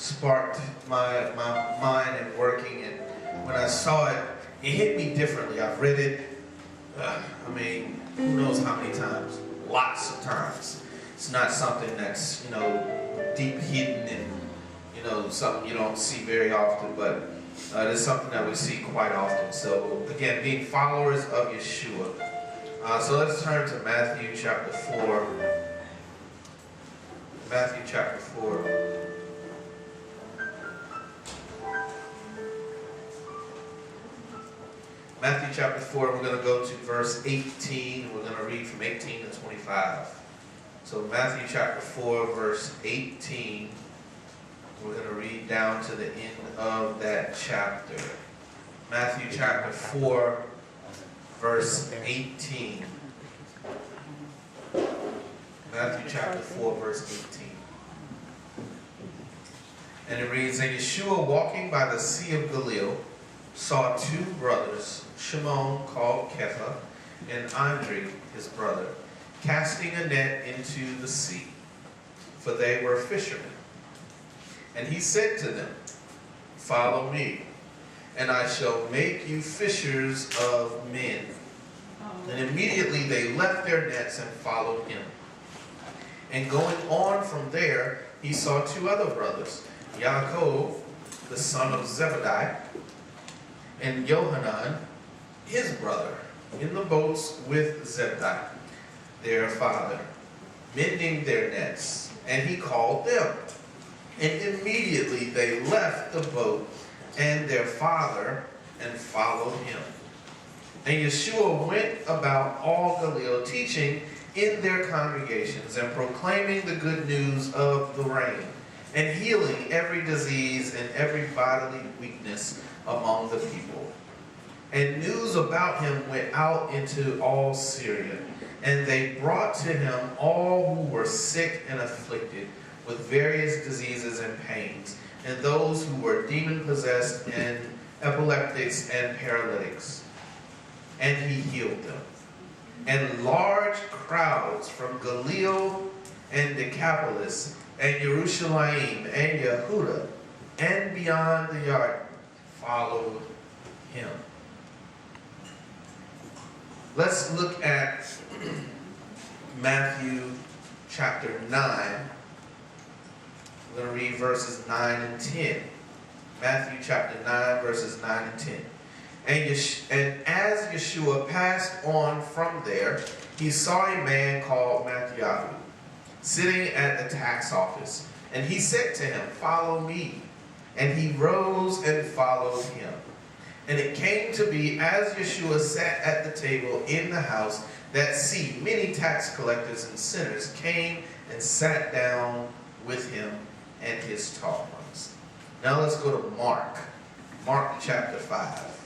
sparked my mind and working. And when I saw it, it hit me differently. I've read it, who knows how many times? Lots of times. It's not something that's, deep hidden and, something you don't see very often, but it is something that we see quite often. So, again, being followers of Yeshua. So let's turn to Matthew chapter 4. Matthew chapter 4. Matthew chapter 4, we're going to go to verse 18. We're going to read from 18 to 25. So Matthew chapter 4, verse 18. We're going to read down to the end of that chapter. Matthew chapter 4, verse 18. Matthew chapter 4, verse 18. And it reads, And Yeshua, walking by the Sea of Galilee, saw two brothers, Shimon called Kepha, and Andre his brother, casting a net into the sea, for they were fishermen. And he said to them, Follow me, and I shall make you fishers of men. And immediately they left their nets and followed him. And going on from there, he saw two other brothers, Yaakov, the son of Zebedee, and Yohanan, his brother, in the boats with Zebedee, their father, mending their nets. And he called them. And immediately they left the boat and their father and followed him. And Yeshua went about all Galilee, teaching in their congregations and proclaiming the good news of the reign, and healing every disease and every bodily weakness among the people. And news about him went out into all Syria, and they brought to him all who were sick and afflicted with various diseases and pains, and those who were demon-possessed and epileptics and paralytics. And he healed them. And large crowds from Galilee and Decapolis and Jerusalem and Yehuda and beyond the Jordan followed him. Let's look at Matthew chapter 9. We're going to read verses 9 and 10. Matthew chapter 9, verses 9 and 10. And as Yeshua passed on from there, he saw a man called Matthew sitting at the tax office. And he said to him, Follow me. And he rose and followed him. And it came to be, as Yeshua sat at the table in the house, that many tax collectors and sinners came and sat down with him and his taught ones. Now let's go to Mark. Mark chapter 5.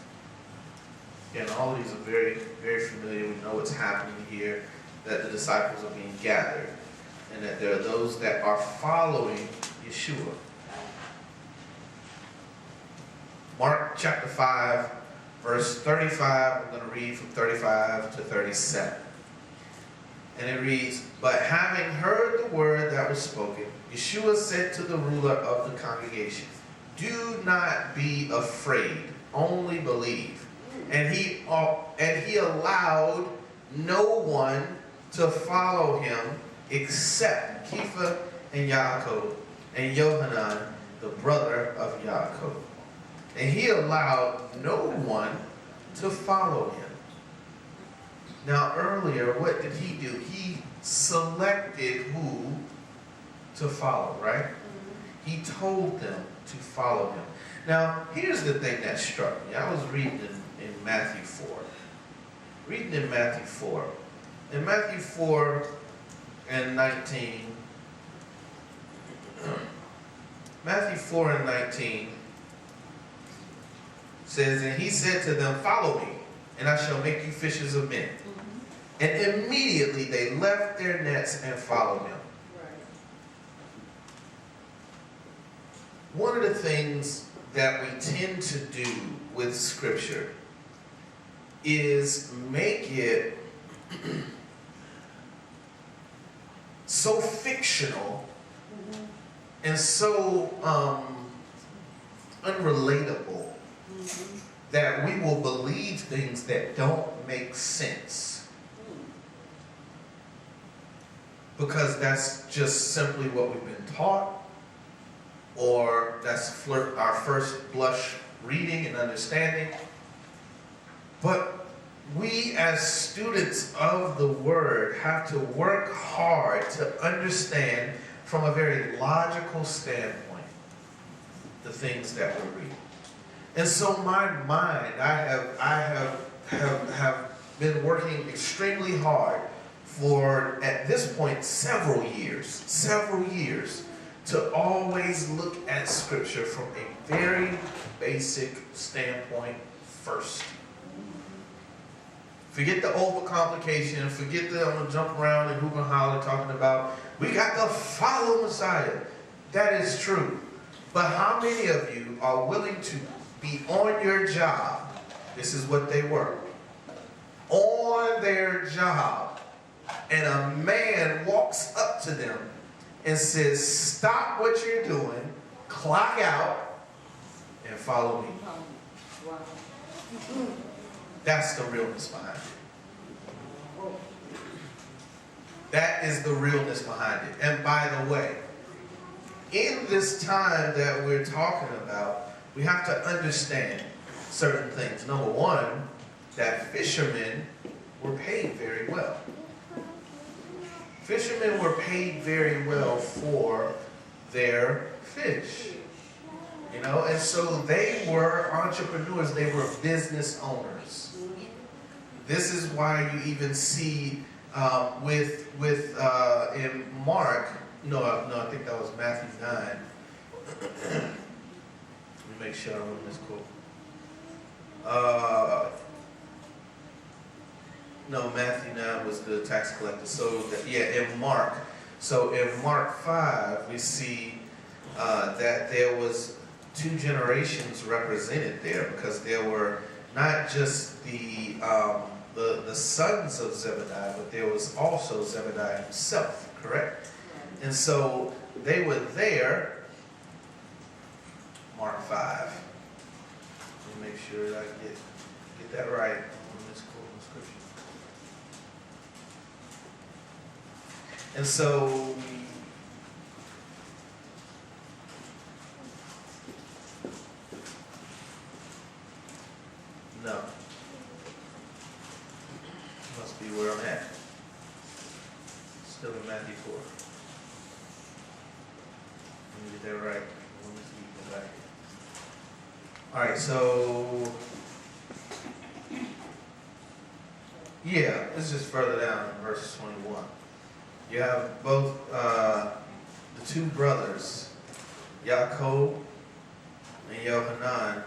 Again, all of these are very, very familiar. We know what's happening here, that the disciples are being gathered, and that there are those that are following Yeshua. Mark chapter 5, verse 35, I'm going to read from 35 to 37. And it reads, But having heard the word that was spoken, Yeshua said to the ruler of the congregation, Do not be afraid, only believe. And he allowed no one to follow him except Kepha and Yaakov and Yohanan, the brother of Yaakov. And he allowed no one to follow him. Now earlier, what did he do? He selected who to follow, right? He told them to follow him. Now, here's the thing that struck me. I was reading in Matthew 4. Reading in Matthew 4. In Matthew 4 and 19, Matthew 4 and 19 says, And he said to them, Follow me, and I shall make you fishers of men. And immediately they left their nets and followed him. One of the things that we tend to do with Scripture is make it so fictional and so unrelatable that we will believe things that don't make sense because that's just simply what we've been taught, or that's our first blush reading and understanding. But we as students of the Word have to work hard to understand from a very logical standpoint the things that we're reading. And so my mind, I have been working extremely hard for, at this point, several years, to always look at Scripture from a very basic standpoint first. Forget the overcomplication, forget the I'm gonna jump around and hoop and holler talking about, we got to follow Messiah. That is true. But how many of you are willing to be on your job? This is what they were. On their job, and a man walks up to them and says, stop what you're doing, clock out, and follow me. That's the realness behind it. That is the realness behind it. And by the way, in this time that we're talking about, we have to understand certain things. Number one, that fishermen were paid very well. Fishermen were paid very well for their fish. You know, and so they were entrepreneurs, they were business owners. This is why you even see in Mark, I think that was Matthew 9. Let me make sure I remember this quote. Matthew 9 was the tax collector. So, in Mark. So in Mark 5, we see that there was two generations represented there, because there were not just the sons of Zebediah, but there was also Zebediah himself, correct? And so they were there. Mark 5. Let me make sure that I get that right on this quote in Scripture. And so no. Must be where I'm at. Still in Matthew 4. Let me get that right. Let me see. Go back. All right, so it's just further down in verse 21. You have both the two brothers, Yaakov and Yohanan,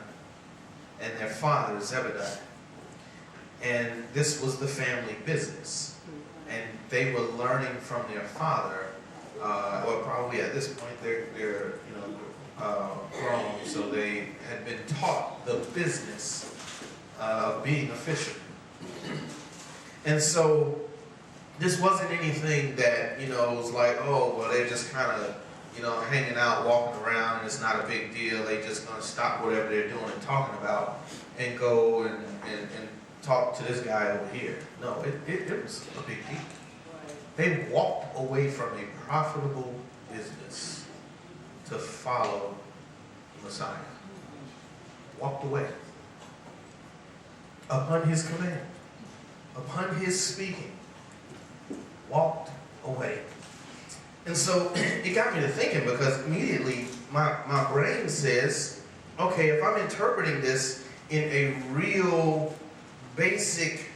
and their father, Zebediah. And this was the family business. And they were learning from their father, or probably at this point they're grown, so they had been taught the business of being a fisherman. And so this wasn't anything that, was like, oh, well, they're just kind of, hanging out, walking around, and it's not a big deal. They just going to stop whatever they're doing and talking about and go and talk to this guy over here. No, it was a big deal. They walked away from a profitable business to follow Messiah. Walked away. Upon his command. Upon his speaking. Walked away. And so it got me to thinking, because immediately my brain says, okay, if I'm interpreting this in a real basic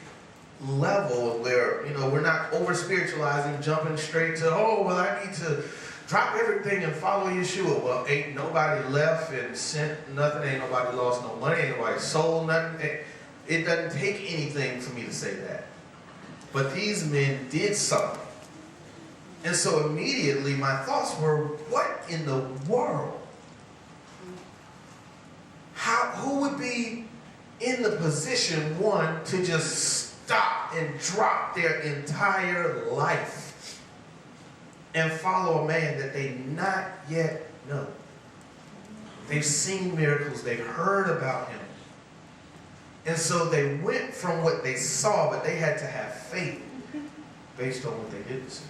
level where, we're not over-spiritualizing, jumping straight to, I need to drop everything and follow Yeshua. Well, ain't nobody left and sent nothing, ain't nobody lost no money, ain't nobody sold nothing. It doesn't take anything for me to say that. But these men did something. And so immediately my thoughts were, what in the world? Who would be in the position, one, to just stop and drop their entire life and follow a man that they not yet know. They've seen miracles, they've heard about him. And so they went from what they saw, but they had to have faith based on what they didn't see.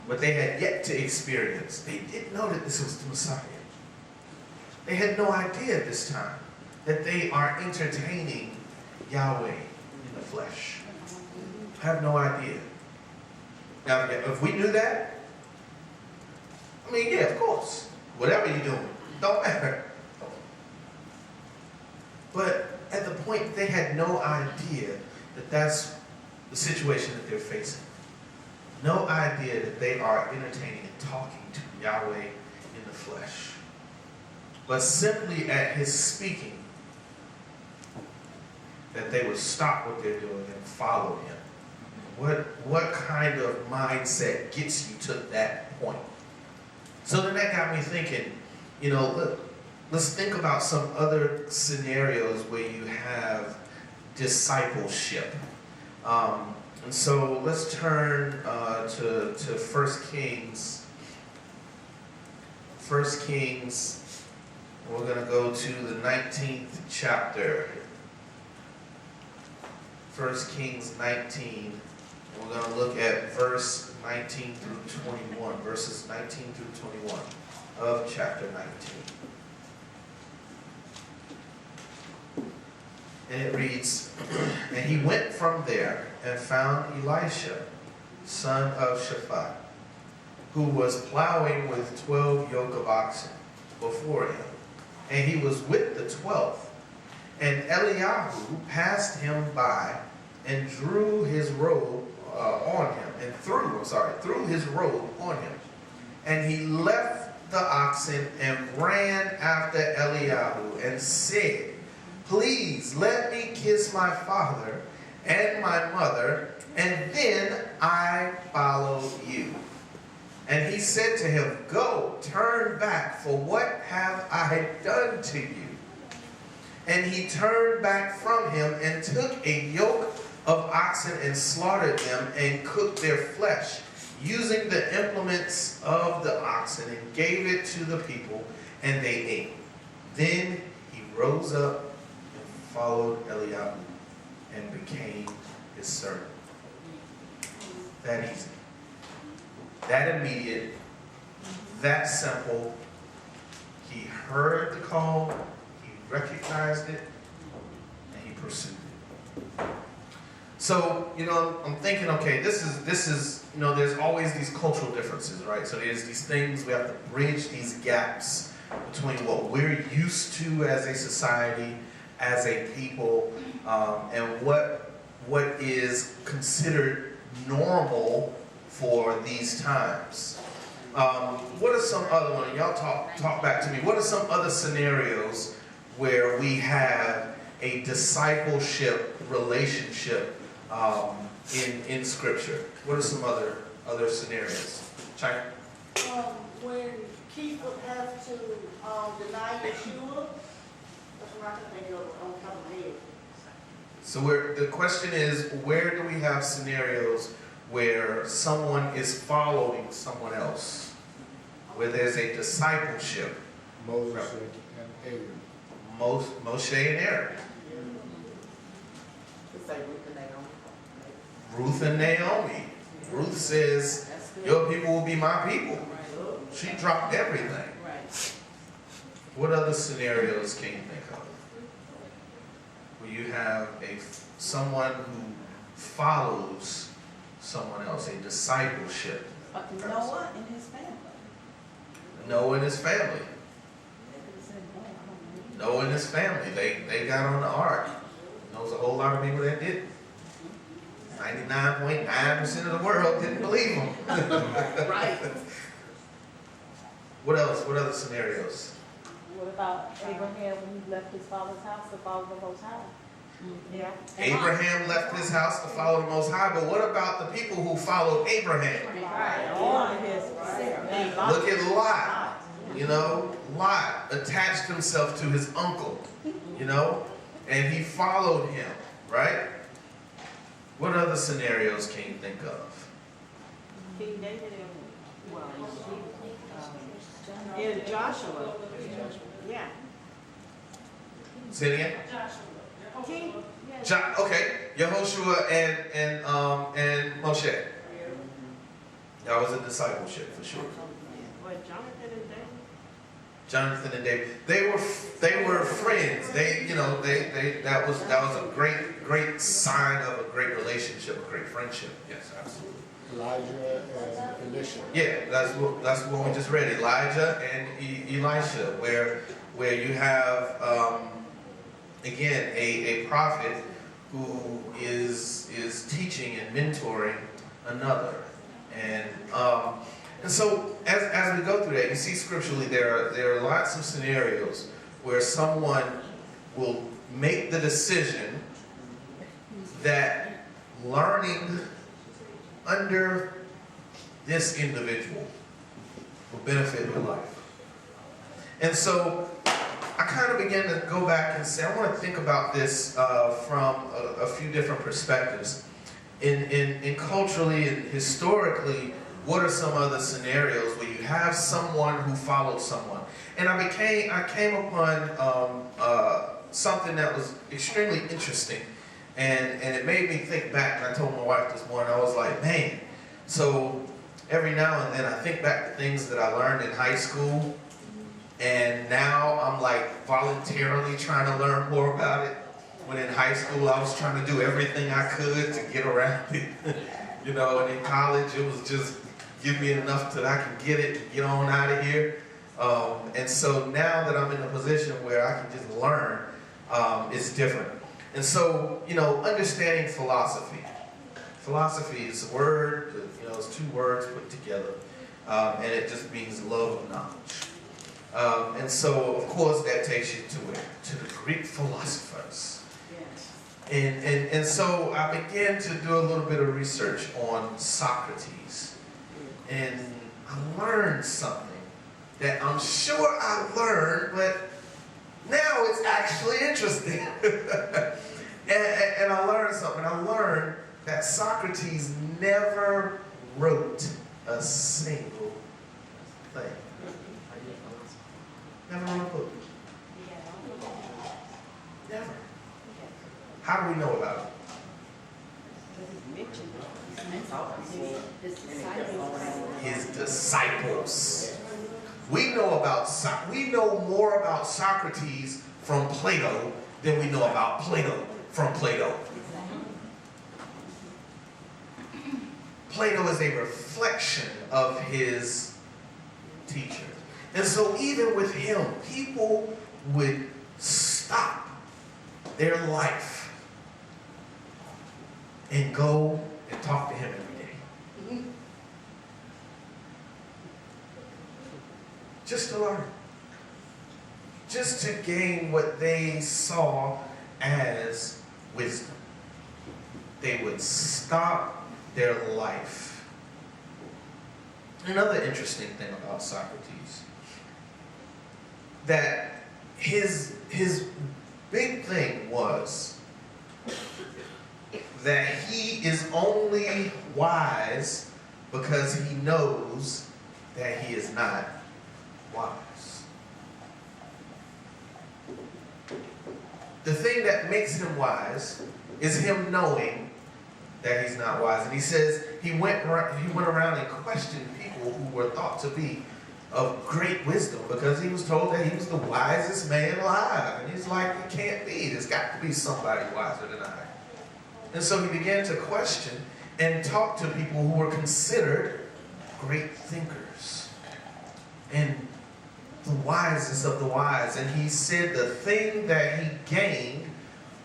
What they had yet to experience. They didn't know that this was the Messiah. They had no idea at this time that they are entertaining Yahweh in the flesh. I have no idea. Now, if we knew that, I mean, yeah, of course. Whatever you're doing, don't matter. But at the point, they had no idea that that's the situation that they're facing. No idea that they are entertaining and talking to Yahweh in the flesh. But simply at his speaking, that they would stop what they're doing and follow him. What kind of mindset gets you to that point? So then that got me thinking, look, let's think about some other scenarios where you have discipleship. And so let's turn to 1 Kings. 1 Kings, we're going to go to the 19th chapter. 1 Kings 19. We're going to look at verse 19 through 21. Verses 19 through 21 of chapter 19. And it reads, "And he went from there and found Elisha, son of Shaphat, who was plowing with 12 yoke of oxen before him. And he was with the 12th. And Eliyahu passed him by and drew his robe on him, and threw his robe on him. And he left the oxen and ran after Eliyahu and said, 'Please let me kiss my father and my mother, and then I follow you.' And he said to him, 'Go, turn back, for what have I done to you?' And he turned back from him and took a yoke of oxen and slaughtered them and cooked their flesh, using the implements of the oxen, and gave it to the people, and they ate. Then he rose up and followed Eliyahu and became his servant." That easy. That immediate. That simple. He heard the call, he recognized it, and he pursued it. So, I'm thinking, okay, this is, there's always these cultural differences, right? So there's these things, we have to bridge these gaps between what we're used to as a society, as a people, and what is considered normal for these times. What are some other ones? Y'all talk back to me. What are some other scenarios where we have a discipleship relationship in Scripture? What are some other scenarios? China? When Keith would have to deny Yeshua, that's what I can think of on top of my head. So the question is, where do we have scenarios where someone is following someone else, where there's a discipleship? Moses and Aaron. Moshe and Aaron. Ruth and Naomi. Ruth says, "Your people will be my people." She dropped everything. What other scenarios can you think of? Where you have someone who follows someone else, a discipleship. Noah and his family. Noah and his family. Noah and his family. They got on the ark. Knows a whole lot of people that didn't. 99.9% of the world didn't believe him. Right. What else? What other scenarios? What about Abraham when he left his father's house to follow the Most High? Yeah. Abraham left his house to follow the Most High, but what about the people who followed Abraham? Look at Lot. Lot attached himself to his uncle, and he followed him, right? What other scenarios can you think of? King David In Joshua, yeah. Say it again. King, Okay, Yehoshua and Moshe. That was a discipleship for sure. what, Jonathan and David? Jonathan and David. They were friends. That was a great sign of a great relationship, a great friendship. Yes, absolutely. Elijah and Elisha. Yeah, that's what we just read. Elijah and Elisha, where you have again a prophet who is teaching and mentoring another, and so as we go through that, you see scripturally there are lots of scenarios where someone will make the decision that learning under this individual will benefit your life. And so I kind of began to go back and say, I want to think about this from a few different perspectives. In culturally and historically, what are some other scenarios where you have someone who followed someone? And I came upon something that was extremely interesting. And it made me think back, and I told my wife this morning, I was like, man, so every now and then I think back to things that I learned in high school, and now I'm like voluntarily trying to learn more about it. When in high school I was trying to do everything I could to get around it. And in college it was just give me enough that I can get it and get on out of here. And so now that I'm in a position where I can just learn, it's different. And so, understanding philosophy. Philosophy is a word, it's two words put together, and it just means love of knowledge. And so, of course, that takes you to where? To the Greek philosophers. And so I began to do a little bit of research on Socrates. And I learned something that I'm sure I learned, but now it's actually interesting. and I learned something. I learned that Socrates never wrote a single thing. Never wrote a book. Never. How do we know about it? His disciples. We know more about Socrates from Plato than we know about Plato from Plato. Plato is a reflection of his teacher. And so even with him, people would stop their life and go and talk to him every day. Just to learn. Just to gain what they saw as wisdom. They would stop their life. Another interesting thing about Socrates, that his big thing was that he is only wise because he knows that he is not wise. The thing that makes him wise is him knowing that he's not wise. And he says he went around and questioned people who were thought to be of great wisdom because he was told that he was the wisest man alive. And he's like, it can't be. There's got to be somebody wiser than I. And so he began to question and talk to people who were considered great thinkers and the wisest of the wise. And he said the thing that he gained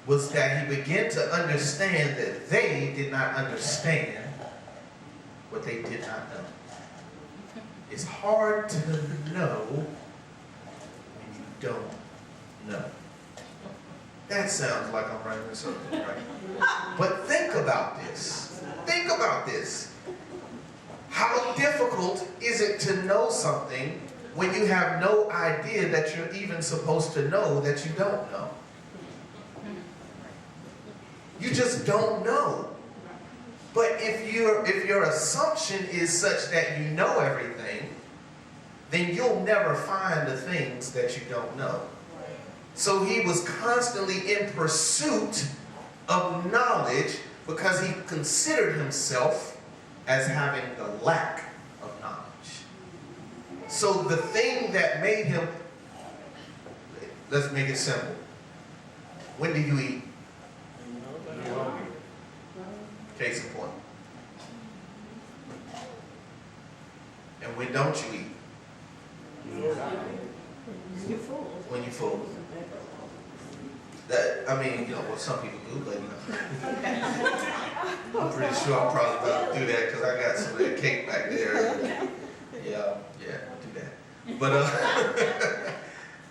was that he began to understand that they did not understand what they did not know. It's hard to know when you don't know. That sounds like I'm writing something, right? But think about this. Think about this. How difficult is it to know something when you have no idea that you're even supposed to know that you don't know? You just don't know. But if your assumption is such that you know everything, then you'll never find the things that you don't know. So he was constantly in pursuit of knowledge because he considered himself as having the lack of knowledge. So the thing that made him, let's make it simple. When do you eat? Case in point. And when don't you eat? You fool. When you full. That, I mean, you know, what some people do, but you know. I'm pretty sure I'm probably about to do that because I got some of that cake back there. Yeah, I'll do that. But,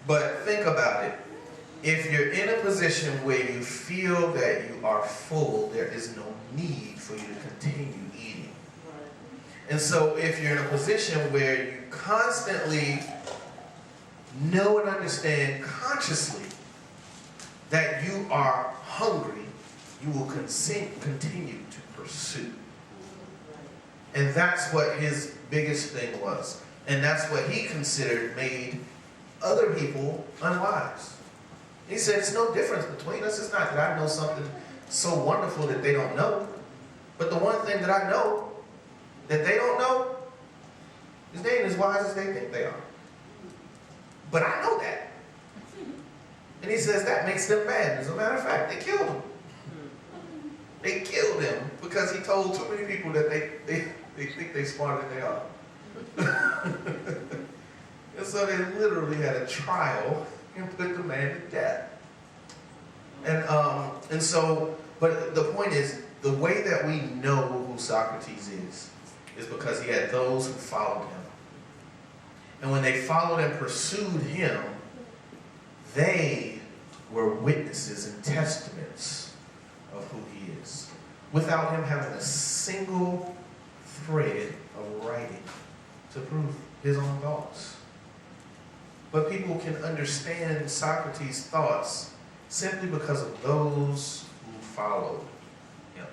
but think about it. If you're in a position where you feel that you are full, there is no need for you to continue eating. And so if you're in a position where you constantly know and understand consciously that you are hungry, you will continue to pursue. And that's what his biggest thing was. And that's what he considered made other people unwise. He said, it's no difference between us. It's not that I know something so wonderful that they don't know. But the one thing that I know that they don't know is they ain't as wise as they think they are. But I know that. And he says that makes them mad. As a matter of fact, they killed him. They killed him because he told too many people that they think they're smarter than they are. And so they literally had a trial and put the man to death. And so, but the point is, the way that we know who Socrates is because he had those who followed him. And when they followed and pursued him, they were witnesses and testaments of who he is, without him having a single thread of writing to prove his own thoughts. But people can understand Socrates' thoughts simply because of those who followed him.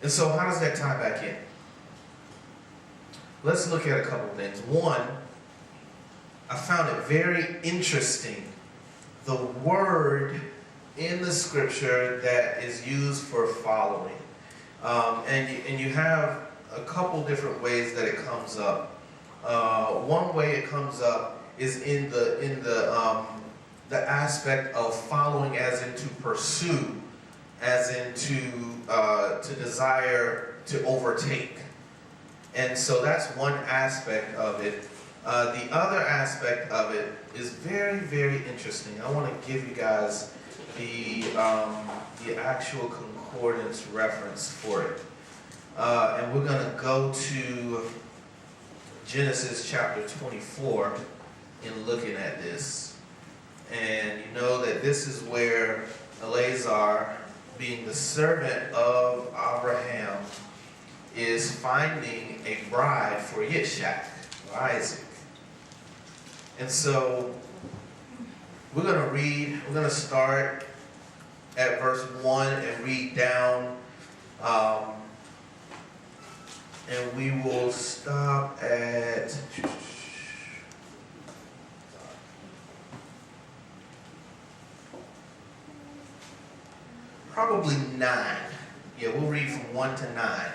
And so how does that tie back in? Let's look at a couple things. One, I found it very interesting, the word in the scripture that is used for following. And you have a couple different ways that it comes up. One way it comes up is in the aspect of following, as in to pursue, as in to desire to overtake. And so that's one aspect of it. The other aspect of it is very, very interesting. I want to give you guys the actual concordance reference for it. And we're going to go to Genesis chapter 24 in looking at this. And you know that this is where Eleazar, being the servant of Abraham, is finding a bride for Yitzhak, or Isaac. And so we're going to start at verse 1 and read down. And we will stop at probably 9. Yeah, we'll read from 1 to 9.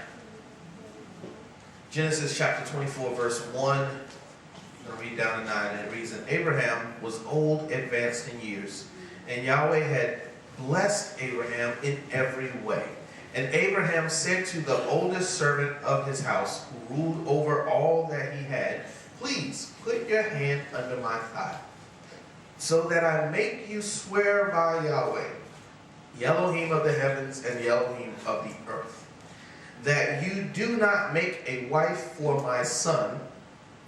Genesis chapter 24, verse 1. I'm going to read down to 9. And it reads, and Abraham was old, advanced in years, and Yahweh had blessed Abraham in every way. And Abraham said to the oldest servant of his house, who ruled over all that he had, please put your hand under my thigh, so that I make you swear by Yahweh, the Elohim of the heavens and the Elohim of the earth, that you do not make a wife for my son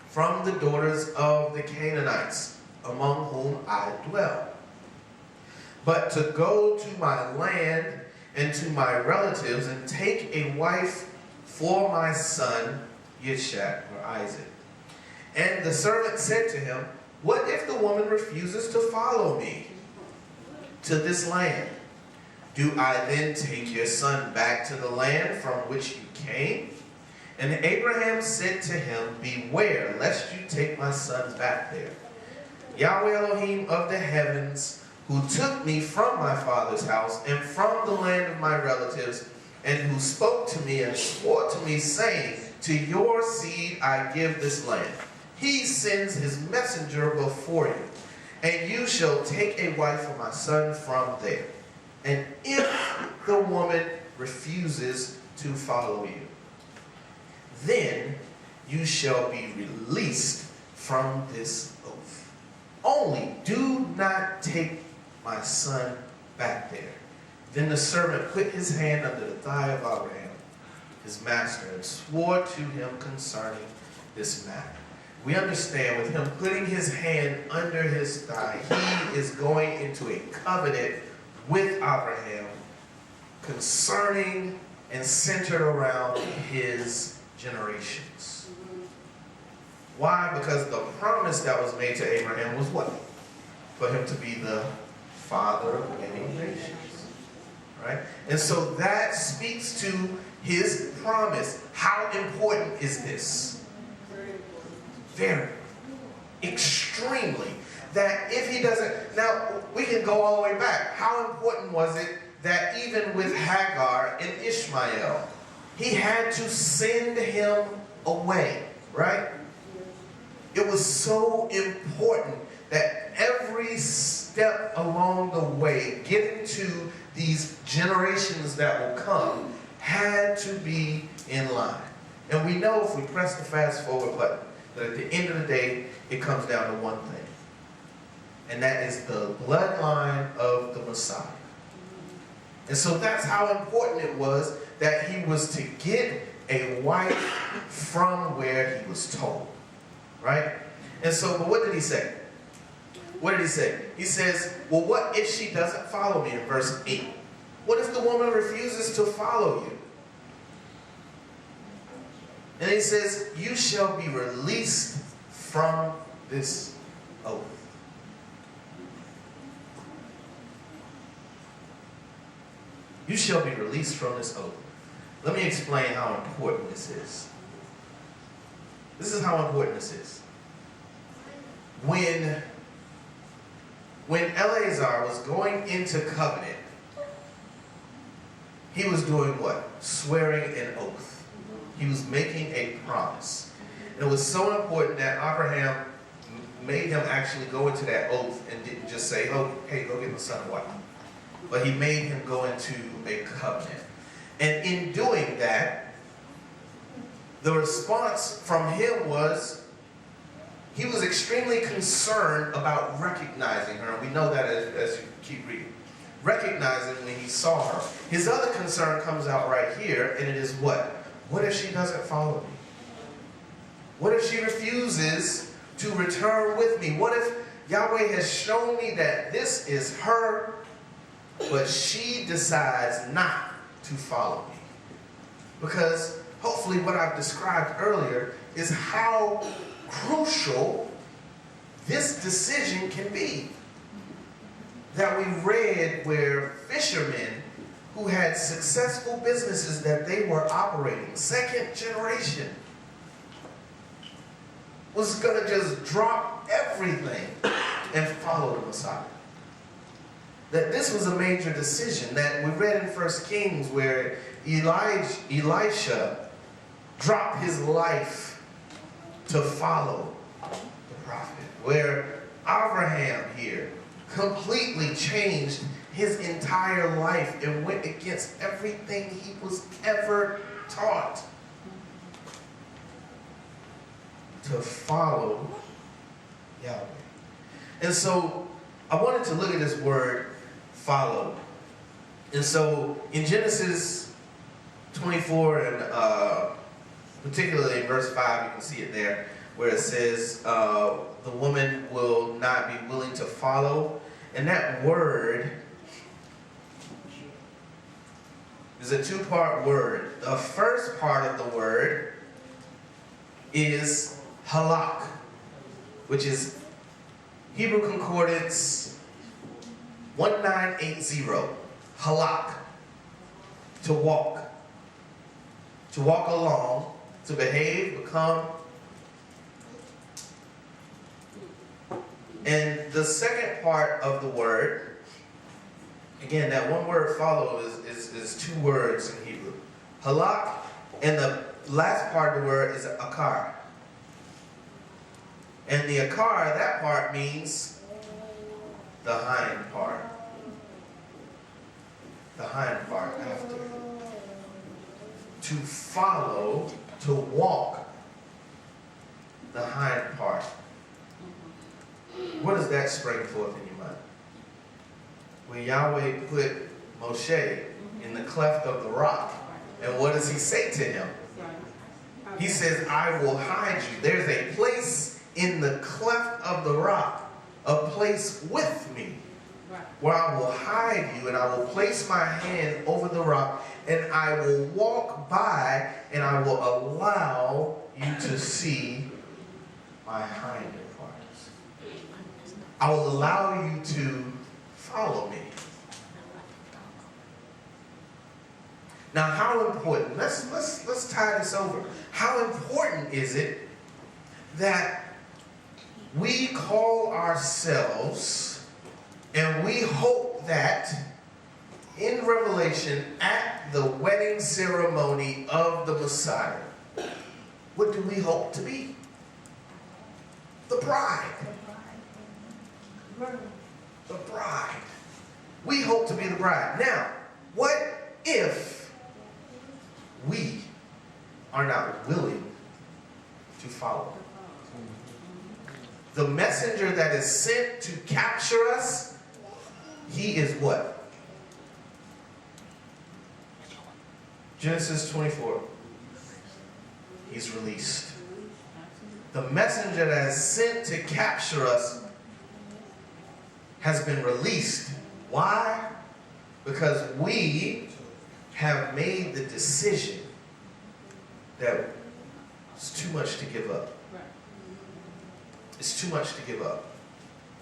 from the daughters of the Canaanites, among whom I dwell, but to go to my land and to my relatives, and take a wife for my son Yitzhak, or Isaac. And the servant said to him, what if the woman refuses to follow me to this land? Do I then take your son back to the land from which you came? And Abraham said to him, beware, lest you take my son back there. Yahweh Elohim of the heavens, who took me from my father's house and from the land of my relatives, and who spoke to me and swore to me, saying, to your seed I give this land. He sends his messenger before you, and you shall take a wife for my son from there. And if the woman refuses to follow you, then you shall be released from this oath. Only do not take my son back there. Then the servant put his hand under the thigh of Abraham, his master, and swore to him concerning this matter. We understand with him putting his hand under his thigh, he is going into a covenant with Abraham concerning and centered around his generations. Why? Because the promise that was made to Abraham was what? For him to be the father of many nations. Right? And so that speaks to his promise. How important is this? Very. Extremely. That if he doesn't, now we can go all the way back. How important was it that even with Hagar and Ishmael, he had to send him away, right? It was so important that every step along the way, getting to these generations that will come, had to be in line. And we know if we press the fast forward button, that at the end of the day, it comes down to one thing. And that is the bloodline of the Messiah. And so that's how important it was that he was to get a wife from where he was told. Right? And so, but what did he say? What did he say? He says, well, what if she doesn't follow me in verse 8? What if the woman refuses to follow you? And he says, you shall be released from this oath. You shall be released from this oath. Let me explain how important this is. This is how important this is. When Eleazar was going into covenant, he was doing what? Swearing an oath. He was making a promise. And it was so important that Abraham made him actually go into that oath and didn't just say, oh, hey, go get my son a wife. But he made him go into a covenant. And in doing that, the response from him was, he was extremely concerned about recognizing her. And we know that as you keep reading. Recognizing when he saw her. His other concern comes out right here, and it is what? What if she doesn't follow me? What if she refuses to return with me? What if Yahweh has shown me that this is her, but she decides not to follow me? Because hopefully what I've described earlier is how crucial this decision can be. That we read where fishermen who had successful businesses that they were operating, second generation, was going to just drop everything and follow the Messiah. That this was a major decision that we read in 1 Kings where Elisha dropped his life to follow the prophet. Where Abraham here completely changed his entire life and went against everything he was ever taught to follow Yahweh. And so I wanted to look at this word follow. And so in Genesis 24 and particularly in verse 5, you can see it there, where it says the woman will not be willing to follow. And that word is a two-part word. The first part of the word is halak, which is Hebrew Concordance 1980. Halak, to walk along, to behave, become. And the second part of the word, again, that one word follow is two words in Hebrew. Halak, and the last part of the word is akar. And the akar, that part means the hind part. The hind part after. To follow, to walk, the hind part. What does that spring forth in your mind? When Yahweh put Moshe in the cleft of the rock, and what does he say to him? He says, I will hide you. There's a place in the cleft of the rock, a place with me, where I will hide you, and I will place my hand over the rock, and I will walk by, and I will allow you to see my hind parts. I will allow you to follow me. Now, how important? Let's tie this over. How important is it that we call ourselves, and we hope that in Revelation, at the wedding ceremony of the Messiah, what do we hope to be? The bride. The bride. We hope to be the bride. Now, what if we are not willing to follow? The messenger that is sent to capture us, he is what? Genesis 24. He's released. The messenger that is sent to capture us has been released. Why? Because we have made the decision that it's too much to give up. It's too much to give up.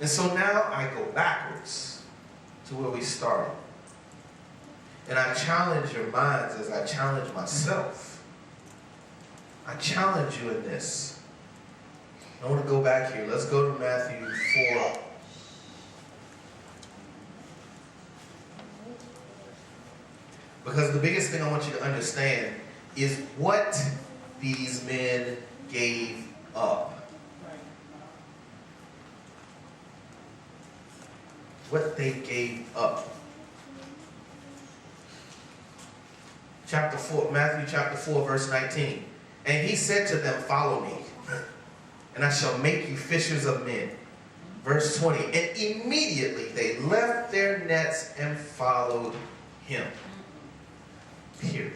And so now I go backwards to where we started. And I challenge your minds as I challenge myself. I challenge you in this. I want to go back here. Let's go to Matthew 4. Because the biggest thing I want you to understand is what these men gave up. What they gave up. Chapter 4, Matthew chapter 4, verse 19. And he said to them, follow me, and I shall make you fishers of men. Verse 20. And immediately they left their nets and followed him. Period.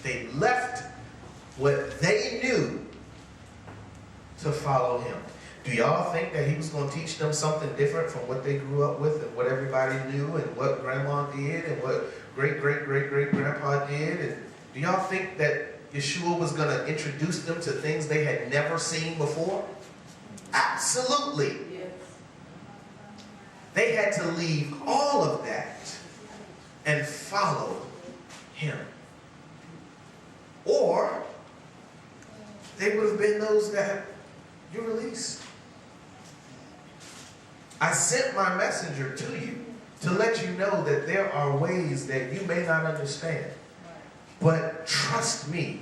They left what they knew to follow him. Do y'all think that he was going to teach them something different from what they grew up with and what everybody knew and what grandma did and what great-great-great-great-grandpa did? And do y'all think that Yeshua was going to introduce them to things they had never seen before? Absolutely. Yes. They had to leave all of that and follow him. Or they would have been those that you released. I sent my messenger to you to let you know that there are ways that you may not understand. But trust me,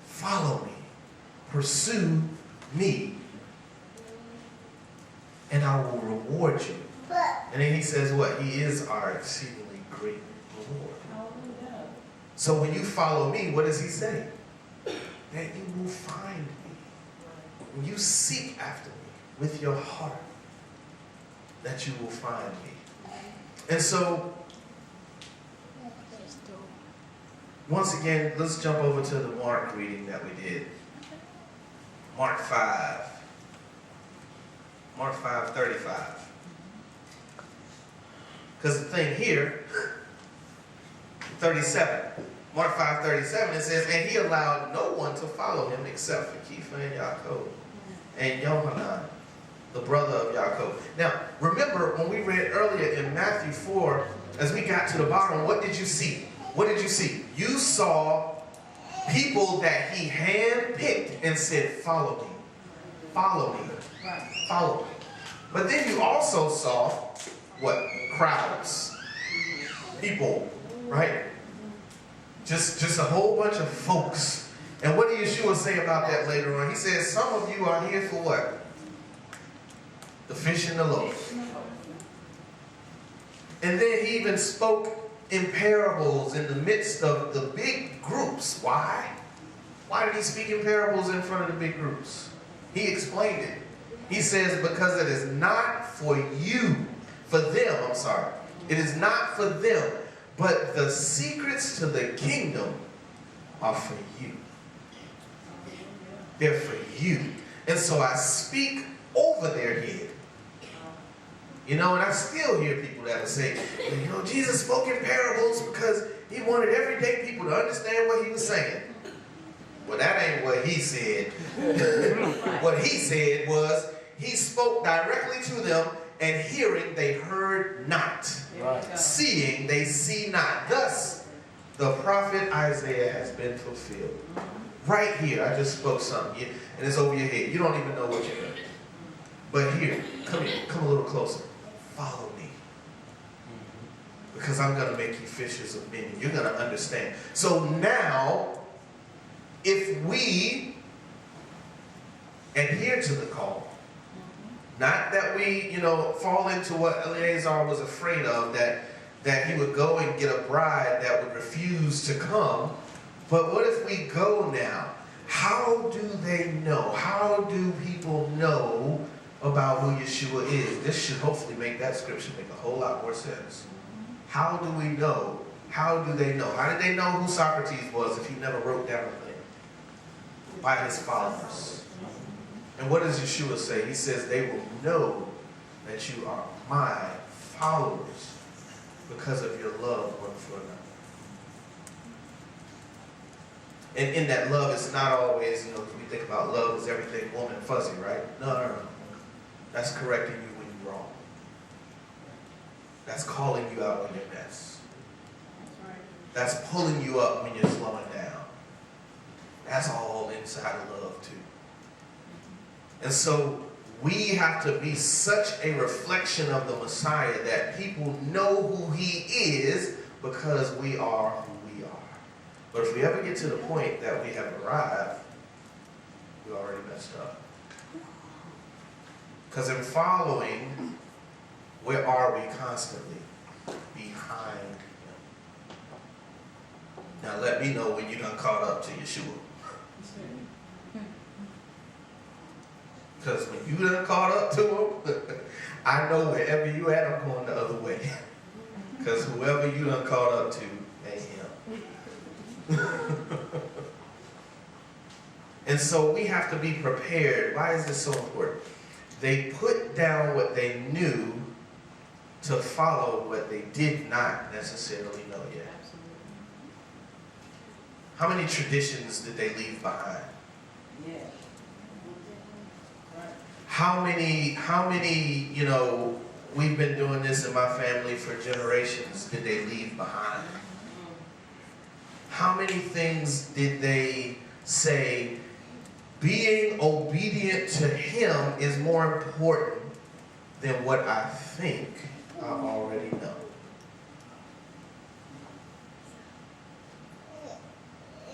follow me, pursue me, and I will reward you. And then he says what? He is our exceedingly great reward. So when you follow me, what does he say? That you will find me. When you seek after me with your heart, that you will find me. And so, once again, let's jump over to the Mark reading that we did. Mark 5. Mark 5:35. Because the thing here, 37. Mark 5:37, it says, and he allowed no one to follow him except for Kepha and Yaakov and Yohanan the brother of Yaakov. Now, remember when we read earlier in Matthew 4, as we got to the bottom, what did you see? What did you see? You saw people that he handpicked and said, follow me, follow me, follow me. But then you also saw what? Crowds, people, right? Just a whole bunch of folks. And what did Yeshua say about that later on? He says, some of you are here for what? The fish and the loaves. And then he even spoke in parables in the midst of the big groups. Why? Why did he speak in parables in front of the big groups? He explained it. He says, because it is not for you, for them, I'm sorry. It is not for them, but the secrets to the kingdom are for you. They're for you. And so I speak over their head. You know, and I still hear people that will say, you know, Jesus spoke in parables because he wanted everyday people to understand what he was saying. Well, that ain't what he said. What he said was, he spoke directly to them, and hearing they heard not. Right. Seeing they see not. Thus, the prophet Isaiah has been fulfilled. Right here, I just spoke something, and it's over your head. You don't even know what you're doing. But here, come a little closer. Follow me. Because I'm going to make you fishers of men. You're going to understand. So now, if we adhere to the call, not that we, fall into what Eleazar was afraid of, that he would go and get a bride that would refuse to come. But what if we go now? How do they know? How do people know about who Yeshua is? This should hopefully make that scripture make a whole lot more sense. How do we know? How do they know? How did they know who Socrates was if he never wrote down a thing? By his followers. And what does Yeshua say? He says they will know that you are my followers because of your love one for another. And in that love, it's not always, when we think about love as everything warm and fuzzy, right? No. That's correcting you when you're wrong. That's calling you out when you're mess. That's pulling you up when you're slowing down. That's all inside of love too. And so we have to be such a reflection of the Messiah that people know who he is because we are who we are. But if we ever get to the point that we have arrived, we already messed up. Because in following, where are we constantly? Behind him. Now let me know when you done caught up to Yeshua. Because when you done caught up to him, I know wherever you at, I'm going the other way. Because whoever you done caught up to ain't him. And so we have to be prepared. Why is this so important? They put down what they knew to follow what they did not necessarily know yet. How many traditions did they leave behind? Yeah. How many, we've been doing this in my family for generations, did they leave behind? How many things did they say, being obedient to him is more important than what I think I already know?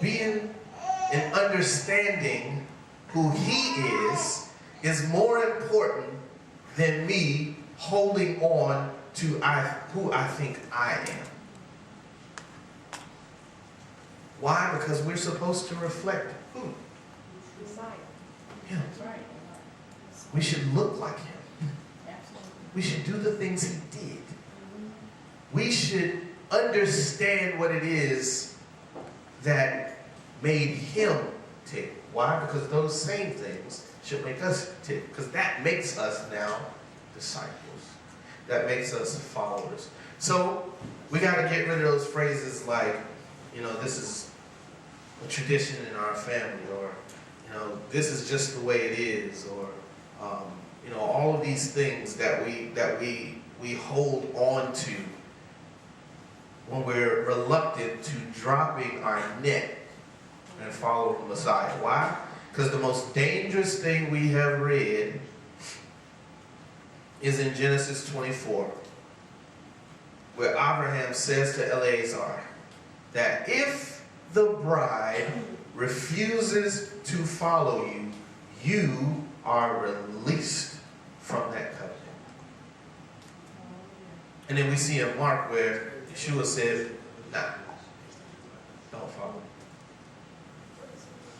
Being and understanding who he is more important than me holding on to who I think I am. Why? Because we're supposed to reflect who? Him. We should look like him. We should do the things he did. We should understand what it is that made him tick. Why? Because those same things should make us tick. Because that makes us now disciples. That makes us followers. So we got to get rid of those phrases like, this is a tradition in our family, or, this is just the way it is, or, All of these things that we hold on to when we're reluctant to dropping our net and follow the Messiah. Why? Because the most dangerous thing we have read is in Genesis 24, where Abraham says to Eleazar that if the bride refuses to follow you, you are released from that covenant. And then we see in Mark where Yeshua said, nah, don't follow.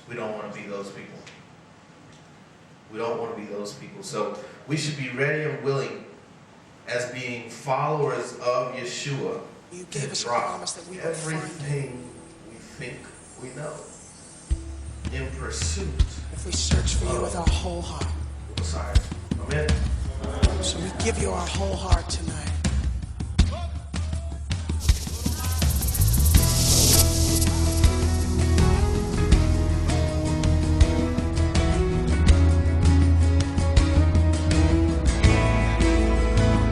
We don't want to be those people. We don't want to be those people. So we should be ready and willing as being followers of Yeshua. You gave us a drop promise that we would find you. everything we think we know in pursuit If we search for you with our whole heart. of Messiah. Amen. So we give you our whole heart tonight.